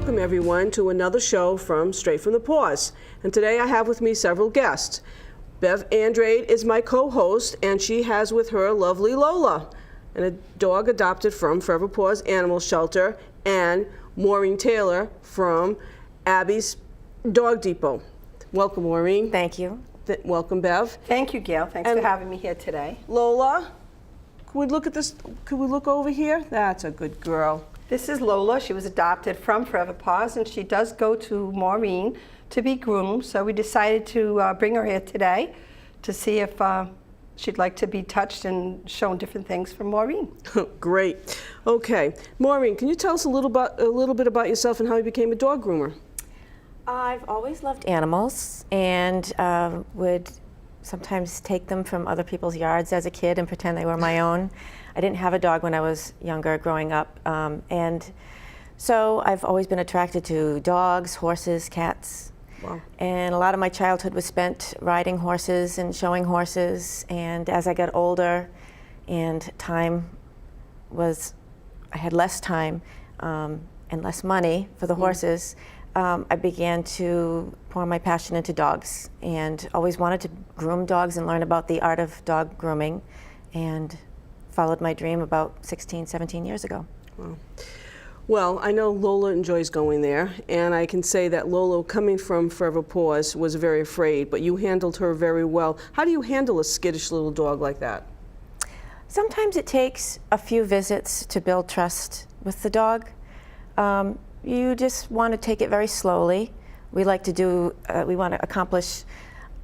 welcome everyone to another show from Straight from the Paws. And today I have with me several guests. Bev Andrade is my co-host, and she has with her lovely Lola, and a dog adopted from Forever Paws Animal Shelter, and Maureen Taylor from Abby's Dog Depot. Welcome, Maureen. Thank you. Welcome, Bev. Thank you, Gail. Thanks for having me here today. Lola, could we look at this? Could we look over here? That's a good girl. This is Lola. She was adopted from Forever Paws, and she does go to Maureen to be groomed. So we decided to bring her here today to see if she'd like to be touched and shown different things from Maureen. Great. Okay, Maureen, can you tell us a little bit about yourself and how you became a dog groomer? I've always loved animals and would sometimes take them from other people's yards as a kid and pretend they were my own. I didn't have a dog when I was younger, growing up, and so I've always been attracted to dogs, horses, cats. Wow. And a lot of my childhood was spent riding horses and showing horses, and as I got older and I had less time and less money for the horses, I began to pour my passion into dogs and always wanted to groom dogs and learn about the art of dog grooming, and followed my dream about 16, 17 years ago. Wow. Well, I know Lola enjoys going there, and I can say that Lola, coming from Forever Paws, was very afraid, but you handled her very well. How do you handle a skittish little dog like that? Sometimes it takes a few visits to build trust with the dog. You just want to take it very slowly. We want to accomplish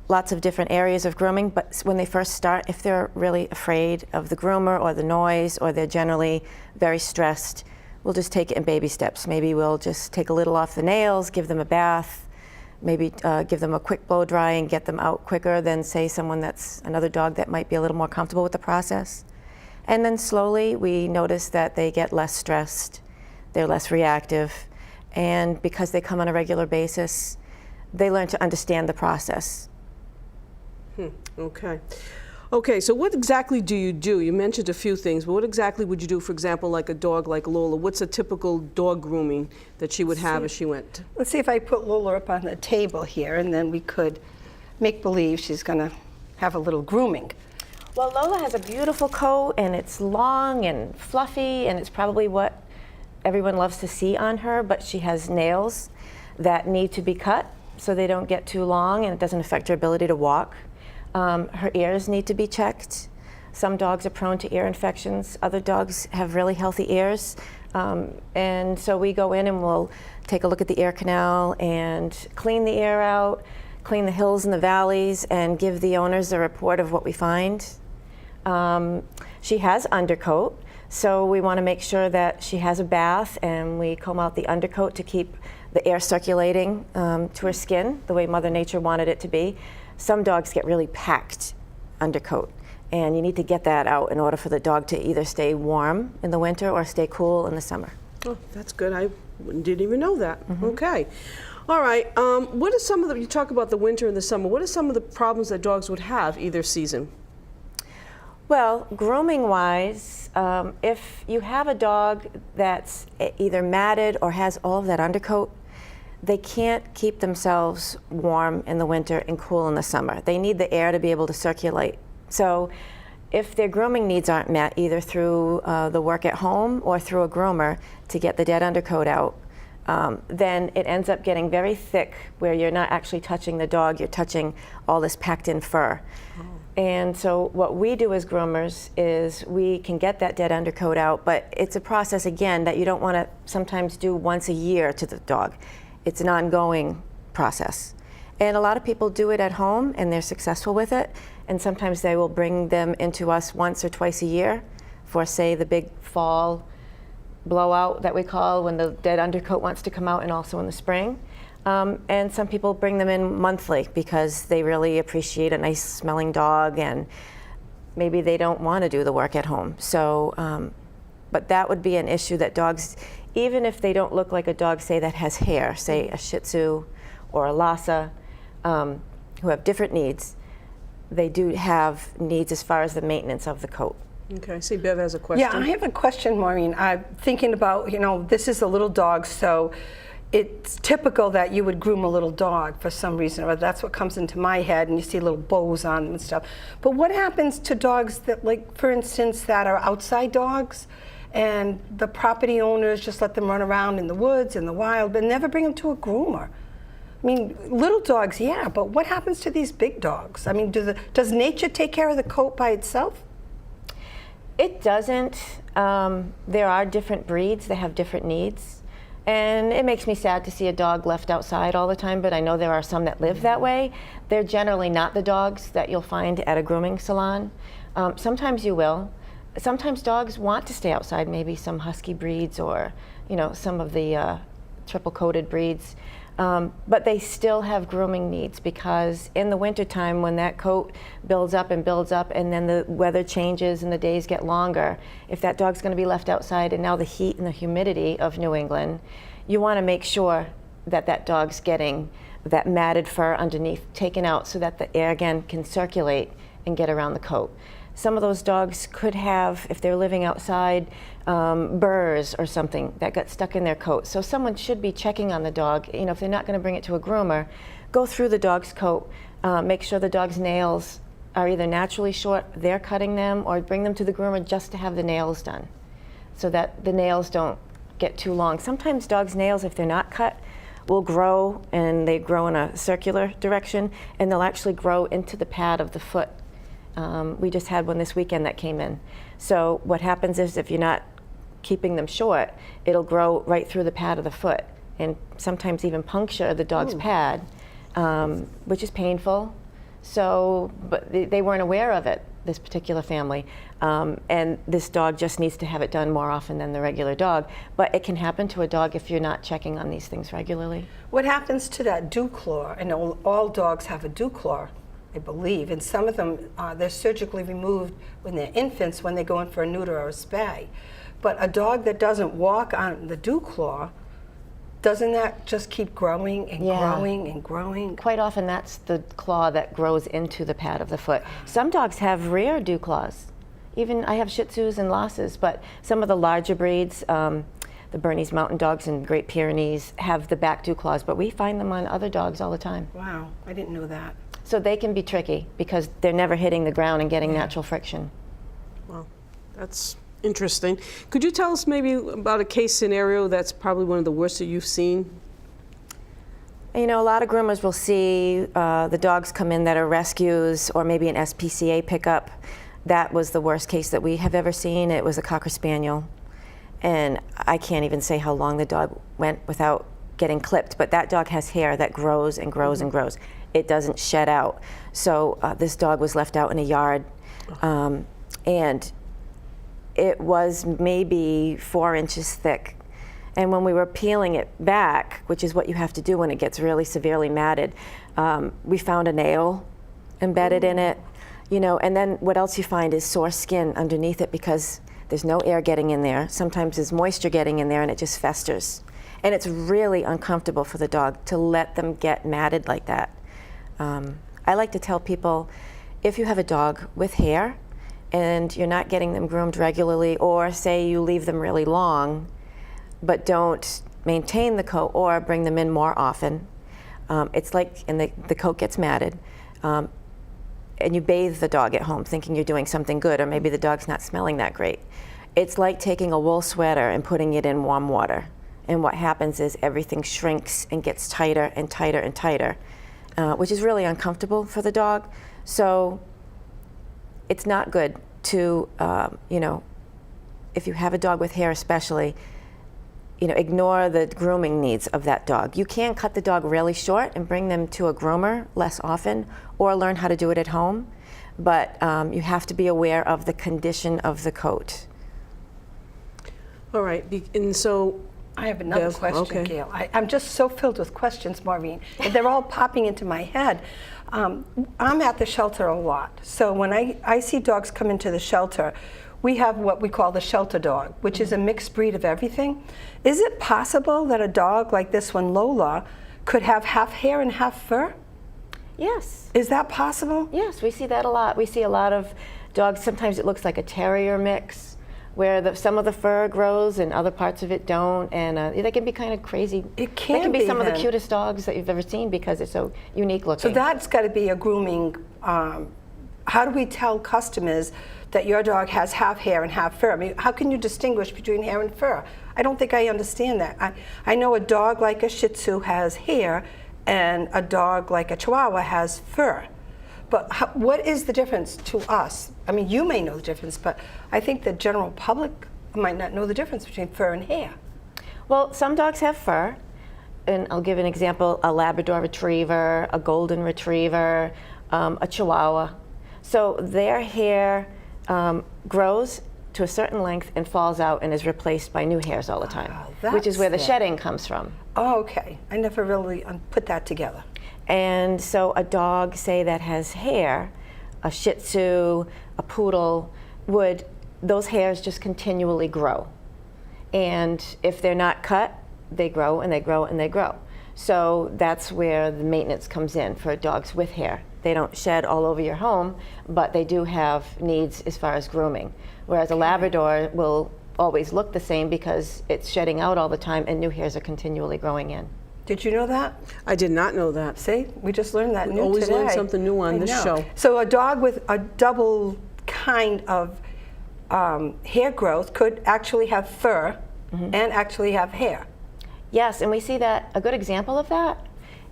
lots of different areas of grooming, but when they first start, if they're really afraid of the groomer or the noise, or they're generally very stressed, we'll just take it in baby steps. Maybe we'll just take a little off the nails, give them a bath, maybe give them a quick blow dry and get them out quicker than, say, another dog that might be a little more comfortable with the process. And then slowly we notice that they get less stressed, they're less reactive, and because they come on a regular basis, they learn to understand the process. Okay. Okay, so what exactly do you do? You mentioned a few things, but what exactly would you do, for example, like a dog like Lola? What's a typical dog grooming that she would have as she went? Let's see if I put Lola up on the table here, and then we could make believe she's going to have a little grooming. Well, Lola has a beautiful coat, and it's long and fluffy, and it's probably what everyone loves to see on her, but she has nails that need to be cut so they don't get too long and it doesn't affect her ability to walk. Her ears need to be checked. Some dogs are prone to ear infections. Other dogs have really healthy ears. And so we go in and we'll take a look at the ear canal and clean the ear out, clean the hills and the valleys, and give the owners a report of what we find. She has undercoat, so we want to make sure that she has a bath, and we comb out the undercoat to keep the air circulating to her skin the way Mother Nature wanted it to be. Some dogs get really packed undercoat, and you need to get that out in order for the dog to either stay warm in the winter or stay cool in the summer. Oh, that's good. I didn't even know that. Okay. All right. What are some of you talk about the winter and the summer, what are some of the problems that dogs would have either season? Well, grooming-wise, if you have a dog that's either matted or has all of that undercoat, they can't keep themselves warm in the winter and cool in the summer. They need the air to be able to circulate. So if their grooming needs aren't met, either through the work at home or through a groomer to get the dead undercoat out, then it ends up getting very thick where you're not actually touching the dog, you're touching all this packed in fur. And so what we do as groomers is we can get that dead undercoat out, but it's a process, again, that you don't want to sometimes do once a year to the dog. It's an ongoing process. And a lot of people do it at home and they're successful with it, and sometimes they will bring them into us once or twice a year for, say, the big fall blowout that we call, when the dead undercoat wants to come out, and also in the spring. And some people bring them in monthly because they really appreciate a nice smelling dog, and maybe they don't want to do the work at home. So, but that would be an issue that dogs, even if they don't look like a dog, say, that has hair, say a Shih Tzu or a Lhasa, who have different needs, they do have needs as far as the maintenance of the coat. Okay, I see Bev has a question. Yeah, I have a question, Maureen. I'm thinking about, this is a little dog, so it's typical that you would groom a little dog for some reason, or that's what comes into my head, and you see little bows on them and stuff. But what happens to dogs that, like, for instance, that are outside dogs, and the property owners just let them run around in the woods, in the wild, but never bring them to a groomer? I mean, little dogs, yeah, but what happens to these big dogs? I mean, does nature take care of the coat by itself? It doesn't. There are different breeds that have different needs. And it makes me sad to see a dog left outside all the time, but I know there are some that live that way. They're generally not the dogs that you'll find at a grooming salon. Sometimes you will. Sometimes dogs want to stay outside, maybe some husky breeds or, you know, some of the triple-coated breeds. But they still have grooming needs, because in the wintertime, when that coat builds up and then the weather changes and the days get longer, if that dog's going to be left outside, and now the heat and the humidity of New England, you want to make sure that that dog's getting that matted fur underneath taken out so that the air again can circulate and get around the coat. Some of those dogs could have, if they're living outside, burrs or something that got stuck in their coat. So someone should be checking on the dog. You know, if they're not going to bring it to a groomer, go through the dog's coat, make sure the dog's nails are either naturally short, they're cutting them, or bring them to the groomer just to have the nails done so that the nails don't get too long. Sometimes dogs' nails, if they're not cut, will grow, and they grow in a circular direction, and they'll actually grow into the pad of the foot. We just had one this weekend that came in. So what happens is, if you're not keeping them short, it'll grow right through the pad of the foot, and sometimes even puncture the dog's pad, which is painful. So, but they weren't aware of it, this particular family. And this dog just needs to have it done more often than the regular dog. But it can happen to a dog if you're not checking on these things regularly. What happens to that dew claw? I know all dogs have a dew claw, I believe, and some of them, they're surgically removed when they're infants, when they go in for a neuter or a spay. But a dog that doesn't walk on the dew claw, doesn't that just keep growing and growing and growing? Quite often that's the claw that grows into the pad of the foot. Some dogs have rear dew claws. Even I have Shih Tzus and Lhasas, but some of the larger breeds, the Bernese Mountain Dogs and Great Pyrenees, have the back dew claws, but we find them on other dogs all the time. Wow, I didn't know that. So they can be tricky because they're never hitting the ground and getting natural friction. Well, that's interesting. Could you tell us maybe about a case scenario that's probably one of the worst that you've seen? You know, a lot of groomers will see the dogs come in that are rescues or maybe an SPCA pickup. That was the worst case that we have ever seen. It was a Cocker Spaniel. And I can't even say how long the dog went without getting clipped, but that dog has hair that grows and grows and grows. It doesn't shed out. So this dog was left out in a yard, and it was maybe 4 inches thick. And when we were peeling it back, which is what you have to do when it gets really severely matted, we found a nail embedded in it, you know, and then what else you find is sore skin underneath it because there's no air getting in there. Sometimes there's moisture getting in there and it just festers. And it's really uncomfortable for the dog to let them get matted like that. I like to tell people, if you have a dog with hair and you're not getting them groomed regularly, or say you leave them really long, but don't maintain the coat or bring them in more often, it's like, and the coat gets matted, and you bathe the dog at home thinking you're doing something good, or maybe the dog's not smelling that great. It's like taking a wool sweater and putting it in warm water. And what happens is everything shrinks and gets tighter and tighter and tighter, which is really uncomfortable for the dog. So it's not good to, you know, if you have a dog with hair especially, you know, ignore the grooming needs of that dog. You can cut the dog really short and bring them to a groomer less often, or learn how to do it at home. But you have to be aware of the condition of the coat. All right, and so I have another Bev, question, okay. Gail. I'm just so filled with questions, Maureen. They're all popping into my head. I'm at the shelter a lot. So when I see dogs come into the shelter, we have what we call the shelter dog, which is a mixed breed of everything. Is it possible that a dog like this one, Lola, could have half hair and half fur? Yes. Is that possible? Yes, we see that a lot. We see a lot of dogs. Sometimes it looks like a terrier mix. where some of the fur grows and other parts of it don't, and they can be kind of crazy. It They can be be some of the then. cutest dogs that you've ever seen because it's so unique looking. So that's got to be a grooming. How do we tell customers that your dog has half hair and half fur? I mean, how can you distinguish between hair and fur? I don't think I understand that. I know a dog like a Shih Tzu has hair, and a dog like a Chihuahua has fur. But what is the difference to us? I mean, you may know the difference, but I think the general public might not know the difference between fur and hair. Well, some dogs have fur, and I'll give an example: a Labrador Retriever, a Golden Retriever, a Chihuahua. So their hair grows to a certain length and falls out and is replaced by new hairs all the time, which is where the that's it. shedding comes from. Oh, okay. I never really put that together. And so a dog, say, that has hair, a Shih Tzu, a Poodle, those hairs just continually grow. And if they're not cut, they grow and they grow and they grow. So that's where the maintenance comes in for dogs with hair. They don't shed all over your home, but they do have needs as far as grooming. Whereas a Labrador will always look the same because it's shedding out all the time and new hairs are continually growing in. Did you know that? I did not know that. See, we just learned that We new always today. learn something new on I this know. show. So a dog with a double kind of hair growth could actually have fur and actually have hair. Yes, and we see that a good example of that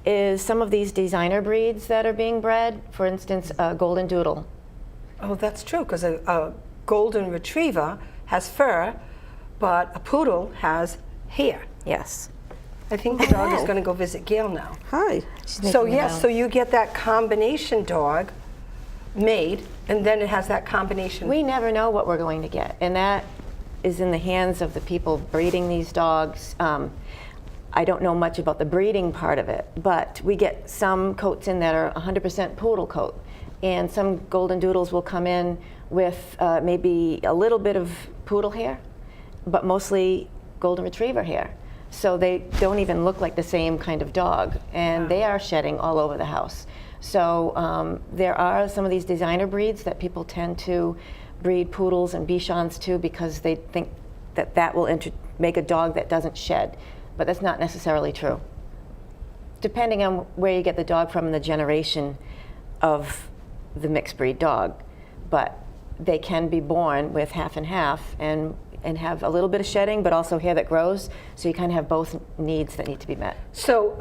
is some of these designer breeds that are being bred. For instance, a Golden Doodle. Oh, that's true, because a Golden Retriever has fur, but a Poodle has hair. Yes. I think the dog is going to go visit Gail now. Hi. So yes, so you get that combination dog made, and then it has that combination. We never know what we're going to get, and that is in the hands of the people breeding these dogs. I don't know much about the breeding part of it, but we get some coats in that are 100% poodle coat, and some Golden Doodles will come in with maybe a little bit of poodle hair, but mostly Golden Retriever hair. So they don't even look like the same kind of dog, and they are shedding all over the house. So there are some of these designer breeds that people tend to breed poodles and Bichons to because they think that that will make a dog that doesn't shed, but that's not necessarily true. Depending on where you get the dog from and the generation of the mixed breed dog, but they can be born with half and half and have a little bit of shedding, but also hair that grows. So you kind of have both needs that need to be met. So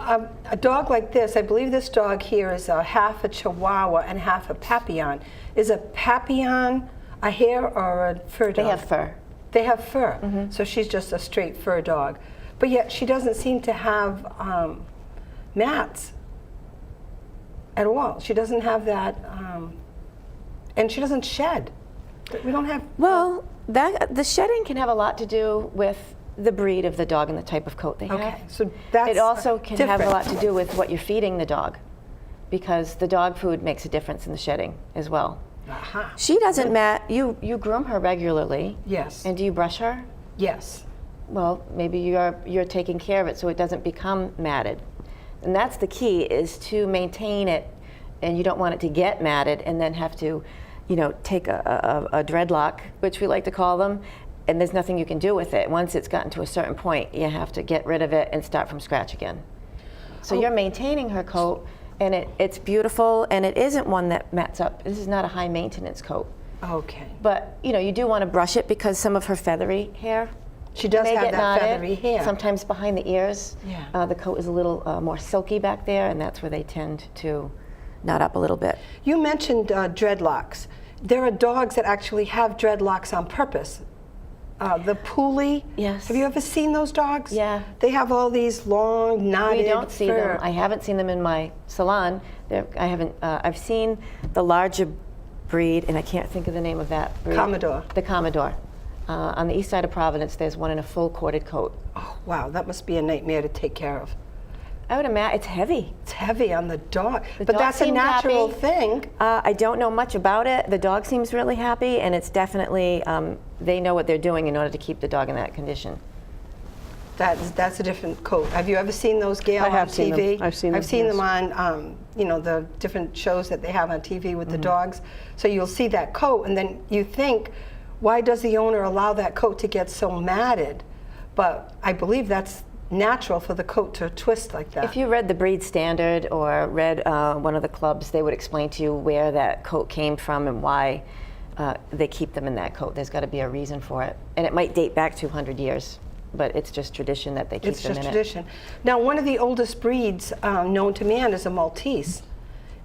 a dog like this, I believe this dog here is half a Chihuahua and half a Papillon. Is a Papillon a hair or a fur dog? They have fur. They have fur. So she's just a straight fur dog. But yet she doesn't seem to have mats at all. She doesn't have that, and she doesn't shed. We don't have. Well, the shedding can have a lot to do with the breed of the dog and the type of coat they have. Okay, so that's it also can have a different. lot to do with what you're feeding the dog, because the dog food makes a difference in the shedding as well. Aha. She doesn't you groom her regularly. Yes. And do you brush her? Yes. Well, maybe you're taking care of it so it doesn't become matted. And that's the key, is to maintain it, and you don't want it to get matted and then have to, take a dreadlock, which we like to call them, and there's nothing you can do with it. Once it's gotten to a certain point, you have to get rid of it and start from scratch again. So you're maintaining her coat, and it's beautiful, and it isn't one that mats up. This is not a high maintenance coat. Okay. But you do want to brush it because some of her feathery hair She does may have get that knotted, feathery hair. sometimes behind the ears. Yeah. The coat is a little more silky back there, and that's where they tend to knot up a little bit. You mentioned dreadlocks. There are dogs that actually have dreadlocks on purpose. The Poolie. Yes. Have you ever seen those dogs? Yeah. They have all these long knotted We don't see fur. them. I haven't seen them in my salon. I've seen the larger breed, and I can't think of the name of that breed. Commodore. The Commodore. On the east side of Providence, there's one in a full corded coat. Oh, wow, that must be a nightmare to take care of. I would imagine it's heavy. It's heavy on the dog, but dog that's a seemed natural happy. thing. I don't know much about it. The dog seems really happy, and it's definitely, they know what they're doing in order to keep the dog in that condition. That's a different coat. Have you ever seen those, Gail, I have on seen them. TV? I've seen them, I've seen yes. them on, the different shows that they have on TV with the dogs. So you'll see that coat, and then you think, why does the owner allow that coat to get so matted? But I believe that's natural for the coat to twist like that. If you read the breed standard or read one of the clubs, they would explain to you where that coat came from and why they keep them in that coat. There's got to be a reason for it. And it might date back 200 years, but it's just tradition that they keep It's them just in tradition. Now, one of the oldest breeds known to man is a Maltese.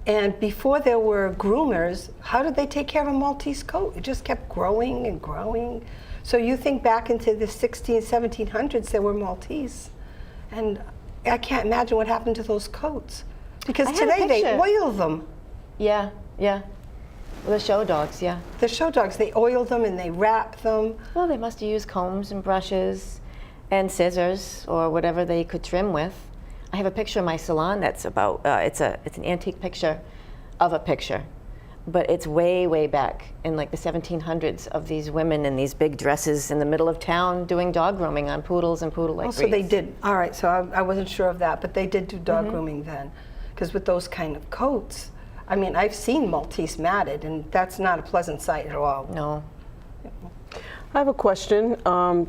And before there were groomers, how did they take care of a Maltese coat? It just kept growing and growing. So you think back into the 1700s, there were Maltese. And I can't imagine what happened to those coats. Because I had a today they picture. oil them. Yeah, yeah. The show dogs, yeah. The show dogs, they oil them and they wrap them. Well, they must have used combs and brushes and scissors or whatever they could trim with. I have a picture in my salon that's about, it's an antique picture of a picture, but it's way, way back in like the 1700s of these women in these big dresses in the middle of town doing dog grooming on poodles and poodle-like breeds. So they did, all right, so I wasn't sure of that, but they did do dog grooming then. Because with those kind of coats, I mean, I've seen Maltese matted, and that's not a pleasant sight at all. No. I have a question,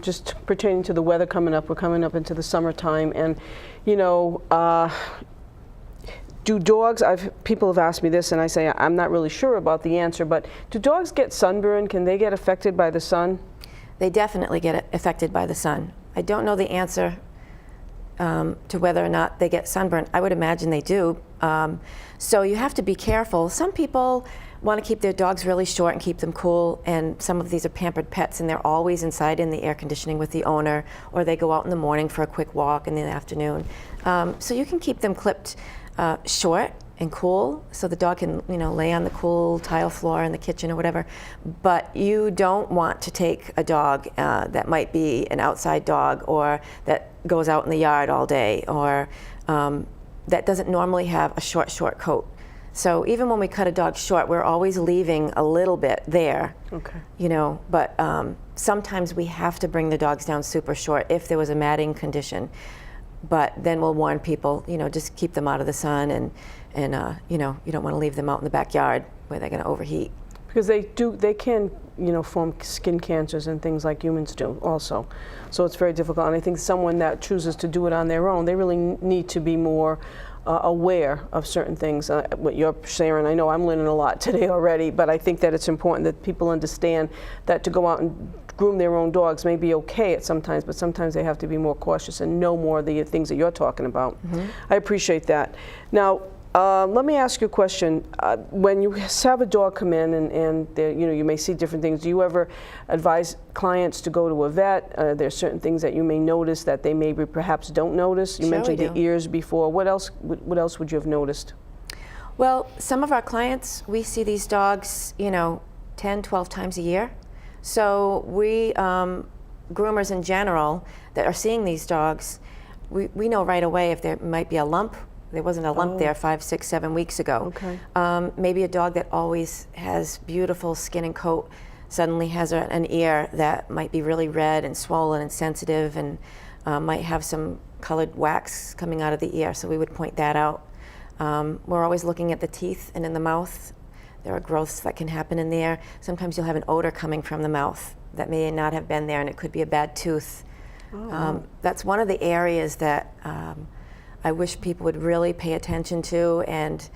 just pertaining to the weather coming up. We're coming up into the summertime, and you know, do dogs? People have asked me this, and I say I'm not really sure about the answer. But do dogs get sunburned? Can they get affected by the sun? They definitely get affected by the sun. I don't know the answer to whether or not they get sunburned. I would imagine they do. So you have to be careful. Some people want to keep their dogs really short and keep them cool, and some of these are pampered pets and they're always inside in the air conditioning with the owner, or they go out in the morning for a quick walk in the afternoon. So you can keep them clipped short and cool so the dog can, you know, lay on the cool tile floor in the kitchen or whatever. But you don't want to take a dog that might be an outside dog or that goes out in the yard all day, or that doesn't normally have a short coat. So even when we cut a dog short, we're always leaving a little bit there. Okay. You know, but sometimes we have to bring the dogs down super short if there was a matting condition. But then we'll warn people, you know, just keep them out of the sun, and you know, you don't want to leave them out in the backyard where they're going to overheat. Because they can, you know, form skin cancers and things like humans do also. So it's very difficult. And I think someone that chooses to do it on their own, they really need to be more aware of certain things. What you're sharing, I know I'm learning a lot today already, but I think that it's important that people understand that to go out and groom their own dogs may be okay at sometimes, but sometimes they have to be more cautious and know more of the things that you're talking about. I appreciate that. Now, let me ask you a question. When you have a dog come in and you know, you may see different things, do you ever advise clients to go to a vet? There are certain things that you may notice that they maybe perhaps don't notice. You Sure, mentioned we the do. ears before. What else would you have noticed? Well, some of our clients, we see these dogs, you know, 10, 12 times a year. So we, groomers in general that are seeing these dogs, we know right away if there might be a lump. There wasn't a lump there 5, 6, 7 weeks ago. Okay. Maybe a dog that always has beautiful skin and coat suddenly has an ear that might be really red and swollen and sensitive, and might have some colored wax coming out of the ear, so we would point that out. We're always looking at the teeth and in the mouth. There are growths that can happen in there. Sometimes you'll have an odor coming from the mouth that may not have been there, and it could be a bad tooth. That's one of the areas that I wish people would really pay attention to and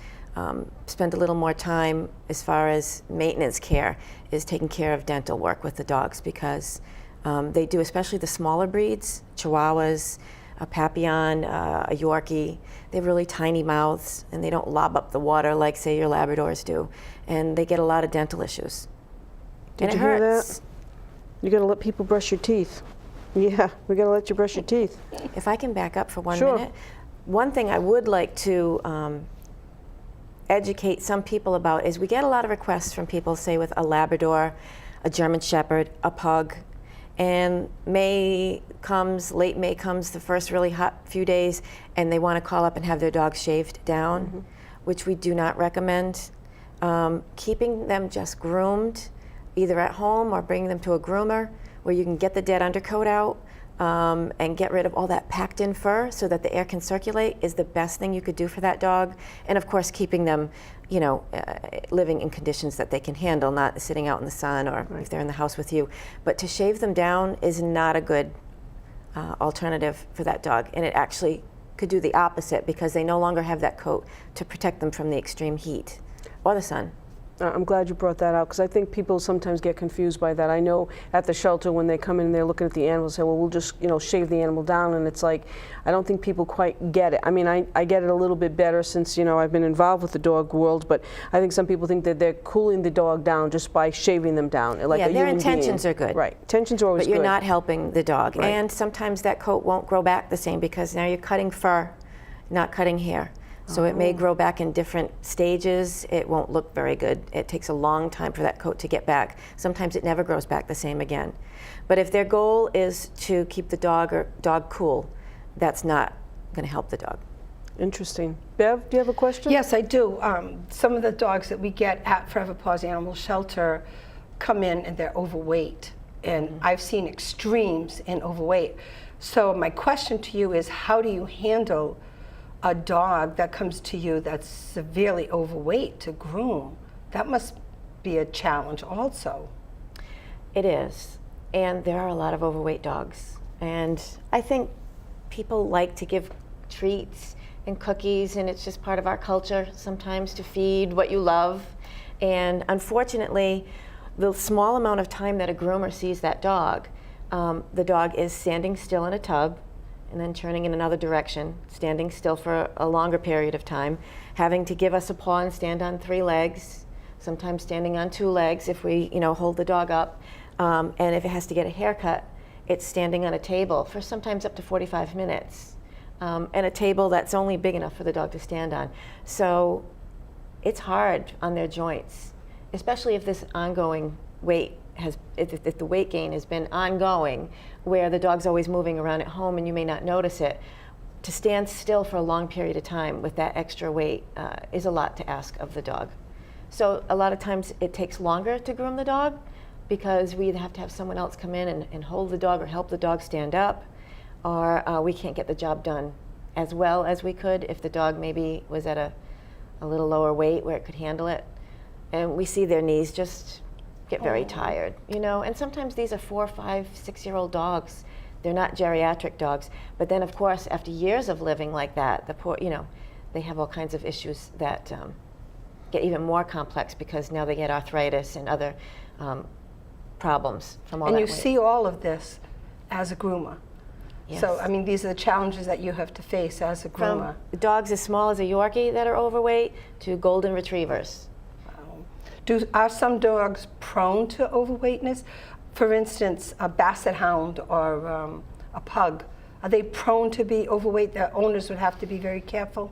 spend a little more time as far as maintenance care, is taking care of dental work with the dogs, because they do, especially the smaller breeds, Chihuahuas, a Papillon, a Yorkie. They have really tiny mouths and they don't lob up the water like, say, your Labradors do. And they get a lot of dental issues. Did and you it hear hurts. that? You got to let people brush your teeth. Yeah, we got to let you brush your teeth. If I can back up for 1 Sure. minute. One thing I would like to educate some people about is we get a lot of requests from people, say with a Labrador, a German Shepherd, a Pug, and May comes, late May comes, the first really hot few days, and they want to call up and have their dog shaved down, which we do not recommend. Keeping them just groomed, either at home or bringing them to a groomer where you can get the dead undercoat out, and get rid of all that packed in fur so that the air can circulate is the best thing you could do for that dog. And of course, keeping them, living in conditions that they can handle, not sitting out in the sun or if they're in the house with you. But to shave them down is not a good alternative for that dog. And it actually could do the opposite because they no longer have that coat to protect them from the extreme heat or the sun. I'm glad you brought that out because I think people sometimes get confused by that. I know at the shelter when they come in and they're looking at the animal and say, well, we'll just shave the animal down, and it's like, I don't think people quite get it. I mean, I get it a little bit better since I've been involved with the dog world, but I think some people think that they're cooling the dog down just by shaving them down. Like yeah, a their human intentions being. are good. Right, intentions are always good. But you're not helping the dog. Right. And sometimes that coat won't grow back the same because now you're cutting fur, not cutting hair. So it may grow back in different stages. It won't look very good. It takes a long time for that coat to get back. Sometimes it never grows back the same again. But if their goal is to keep the dog cool, that's not going to help the dog. Interesting. Bev, do you have a question? Yes, I do. Some of the dogs that we get at Forever Paws Animal Shelter come in and they're overweight. And I've seen extremes in overweight. So my question to you is, how do you handle a dog that comes to you that's severely overweight to groom? That must be a challenge also. It is. And there are a lot of overweight dogs. And I think people like to give treats and cookies, and it's just part of our culture sometimes to feed what you love. And unfortunately, the small amount of time that a groomer sees that dog, the dog is standing still in a tub and then turning in another direction, standing still for a longer period of time, having to give us a paw and stand on 3 legs, sometimes standing on 2 legs if we hold the dog up. And if it has to get a haircut, it's standing on a table for sometimes up to 45 minutes. And a table that's only big enough for the dog to stand on. So it's hard on their joints, especially if this ongoing weight if the weight gain has been ongoing, where the dog's always moving around at home and you may not notice it. To stand still for a long period of time with that extra weight is a lot to ask of the dog. So a lot of times it takes longer to groom the dog because we either have to have someone else come in and hold the dog or help the dog stand up, or we can't get the job done as well as we could if the dog maybe was at a little lower weight where it could handle it. And we see their knees just get very tired, and sometimes these are 4, 5, 6-year-old dogs. They're not geriatric dogs. But then, of course, after years of living like that, the poor, they have all kinds of issues that get even more complex because now they get arthritis and other problems from all that weight. And you see all of this as a groomer. Yes. So, I mean, these are the challenges that you have to face as a groomer. From dogs as small as a Yorkie that are overweight to golden retrievers. Are some dogs prone to overweightness? For instance, a basset hound or a pug, are they prone to be overweight? Their owners would have to be very careful?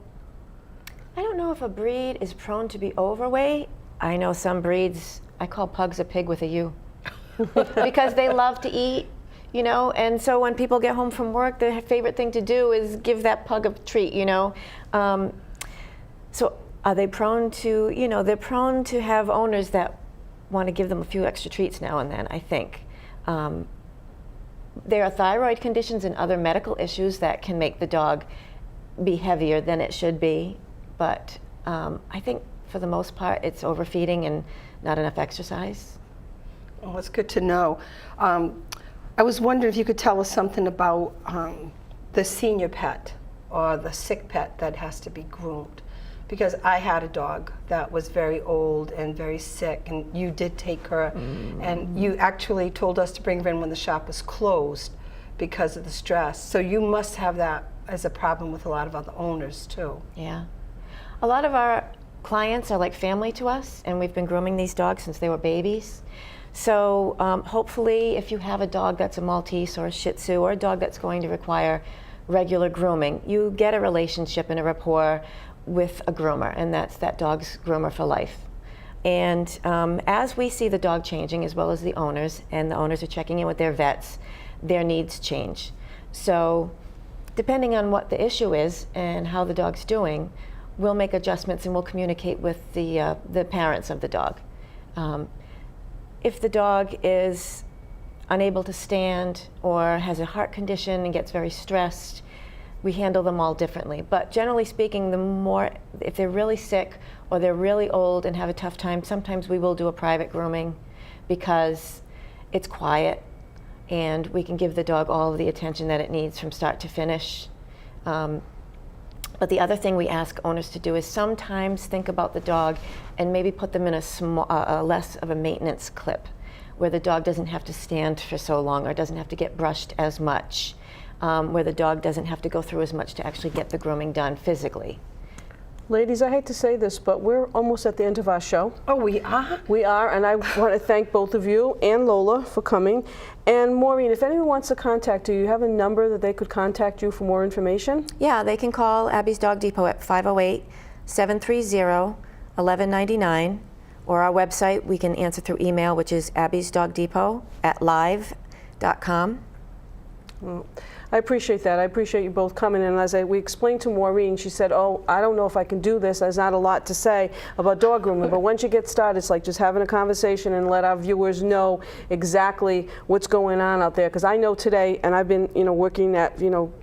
I don't know if a breed is prone to be overweight. I know some breeds, I call pugs a pig with a U, because they love to eat, and so when people get home from work, their favorite thing to do is give that pug a treat, So are they prone to, they're prone to have owners that want to give them a few extra treats now and then, I think. There are thyroid conditions and other medical issues that can make the dog be heavier than it should be. But I think for the most part, it's overfeeding and not enough exercise. Well, that's good to know. I was wondering if you could tell us something about the senior pet or the sick pet that has to be groomed. Because I had a dog that was very old and very sick, and you did take her, and you actually told us to bring her in when the shop was closed because of the stress. So you must have that as a problem with a lot of other owners too. Yeah. A lot of our clients are like family to us, and we've been grooming these dogs since they were babies. So hopefully if you have a dog that's a Maltese or a Shih Tzu or a dog that's going to require regular grooming, you get a relationship and a rapport with a groomer, and that's that dog's groomer for life. And as we see the dog changing, as well as the owners, and the owners are checking in with their vets, their needs change. So depending on what the issue is and how the dog's doing, we'll make adjustments and we'll communicate with the parents of the dog. If the dog is unable to stand or has a heart condition and gets very stressed, we handle them all differently. But generally speaking, if they're really sick or they're really old and have a tough time, sometimes we will do a private grooming because it's quiet and we can give the dog all of the attention that it needs from start to finish. But the other thing we ask owners to do is sometimes think about the dog and maybe put them in a less of a maintenance clip where the dog doesn't have to stand for so long or doesn't have to get brushed as much, where the dog doesn't have to go through as much to actually get the grooming done physically. Ladies, I hate to say this, but we're almost at the end of our show. Oh, we are? We are, and I want to thank both of you and Lola for coming. And Maureen, if anyone wants to contact you have a number that they could contact you for more information? Yeah, they can call Abby's Dog Depot at 508-730-1199, or our website we can answer through email, which is abbysdogdepot@live.com. Well, I appreciate that. I appreciate you both coming. And as we explained to Maureen, she said, oh, I don't know if I can do this. There's not a lot to say about dog grooming. But once you get started, it's like just having a conversation and let our viewers know exactly what's going on out there. Because I know today, and I've been working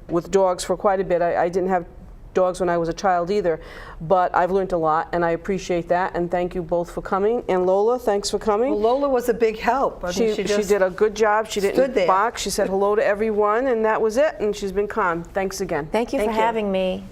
with dogs for quite a bit. I didn't have dogs when I was a child either, but I've learned a lot, and I appreciate that, and thank you both for coming. And Lola, thanks for coming. Well, Lola was a big help. I mean, She just did a good job. She stood didn't there. bark. She said hello to everyone, and that was it, and she's been calm. Thanks again. Thank you for having me.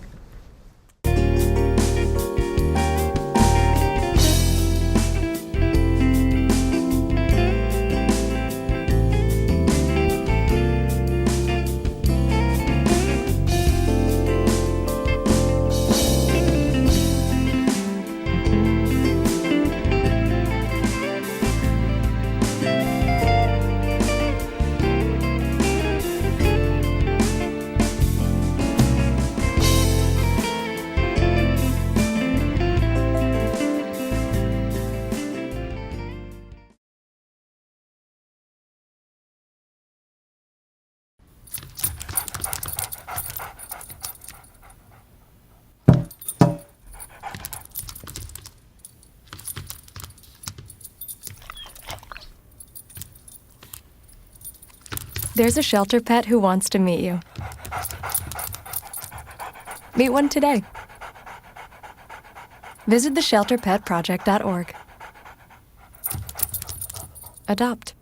There's a shelter pet who wants to meet you. Meet one today. Visit theshelterpetproject.org. Adopt.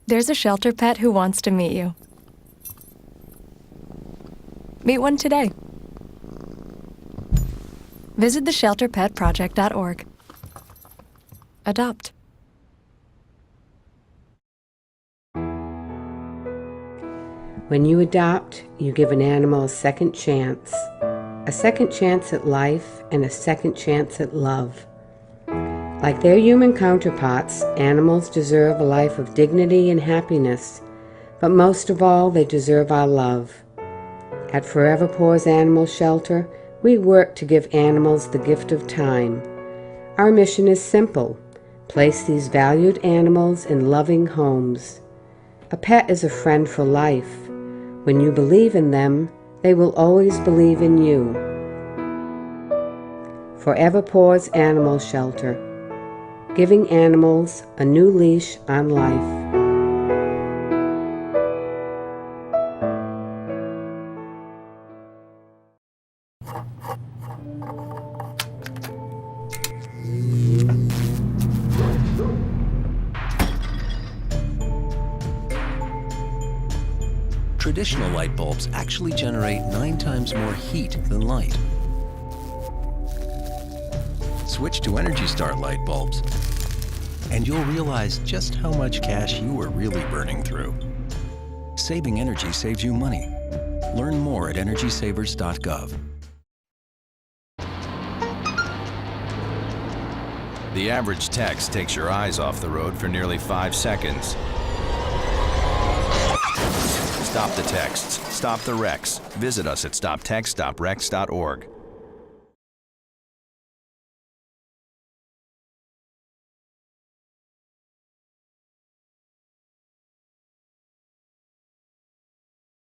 There's a shelter pet who wants to meet you. Meet one today. Visit theshelterpetproject.org. Adopt. When you adopt, you give an animal a second chance at life and a second chance at love. Like their human counterparts, animals deserve a life of dignity and happiness, but most of all, they deserve our love. At Forever Paws Animal Shelter, we work to give animals the gift of time. Our mission is simple: place these valued animals in loving homes. A pet is a friend for life. When you believe in them, they will always believe in you. Forever Paws Animal Shelter, giving animals a new leash on life. Traditional light bulbs actually generate 9 times more heat than light. Switch to Energy Star light bulbs, and you'll realize just how much cash you are really burning through. Saving energy saves you money. Learn more at EnergySavers.gov. The average text takes your eyes off the road for nearly 5 seconds. Stop the texts. Stop the wrecks. Visit us at stoptextstoprex.org.